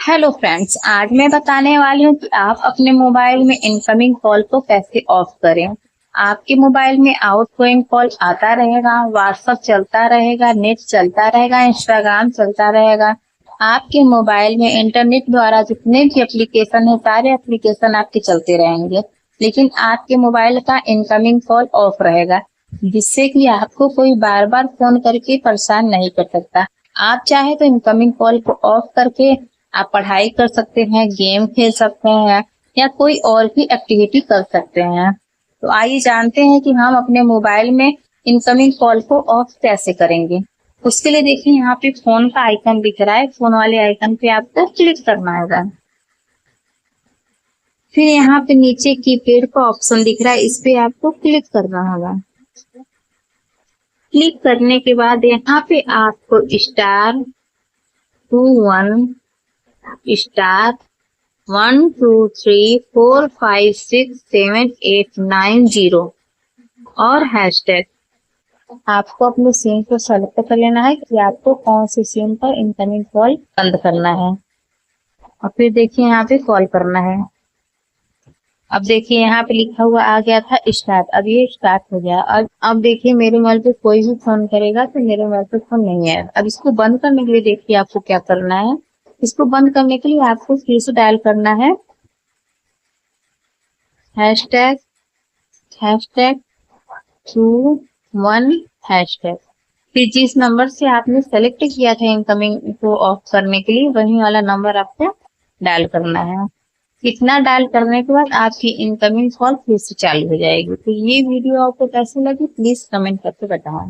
Hello friends, आज मैं बताने वाली हूँ कि आप अपने मोबाइल में इनकमिंग कॉल को कैसे ऑफ करें। आपके मोबाइल में आउटगोइंग कॉल आता रहेगा, व्हाट्सएप चलता रहेगा, नेट चलता रहेगा, इंस्टाग्राम चलता रहेगा। आपके मोबाइल में इंटरनेट द्वारा जितने भी एप्लीकेशन है सारे एप्लीकेशन आपके चलते रहेंगे, लेकिन आपके मोबाइल का इनकमिंग कॉल ऑफ रहेगा, जिससे कि आपको कोई बार बार फोन करके परेशान नहीं कर सकता। आप चाहे तो इनकमिंग कॉल को ऑफ करके आप पढ़ाई कर सकते हैं, गेम खेल सकते हैं या कोई और भी एक्टिविटी कर सकते हैं। तो आइए जानते हैं कि हम अपने मोबाइल में इनकमिंग कॉल को ऑफ कैसे करेंगे। उसके लिए देखिए यहाँ पे फोन का आइकन दिख रहा है, फोन वाले आइकन पे आपको क्लिक करना होगा। फिर यहाँ पे नीचे कीपैड का ऑप्शन दिख रहा है, इस पे आपको क्लिक करना होगा। क्लिक करने के बाद यहाँ पे आपको स्टार 123456789 और हैशटैग आपको अपने सिम को सेलेक्ट कर लेना है कि आपको कौन सी सिम पर इनकमिंग कॉल बंद करना है और फिर देखिए यहाँ पे कॉल करना है। अब देखिए यहाँ पे लिखा हुआ आ गया था स्टार्ट, अब ये स्टार्ट हो गया। अब देखिए मेरे मोबाइल पे कोई भी फोन करेगा तो मेरे मोबाइल पे फोन नहीं है। अब इसको बंद करने के लिए देखिए आपको क्या करना है। इसको बंद करने के लिए आपको फिर से डायल करना है ##21#। फिर जिस नंबर से आपने सेलेक्ट किया था इनकमिंग को ऑफ करने के लिए वही वाला नंबर आपको डायल करना है। इतना डायल करने के बाद आपकी इनकमिंग कॉल फिर से चालू हो जाएगी। तो ये वीडियो आपको कैसी लगी प्लीज कमेंट करके बताएं।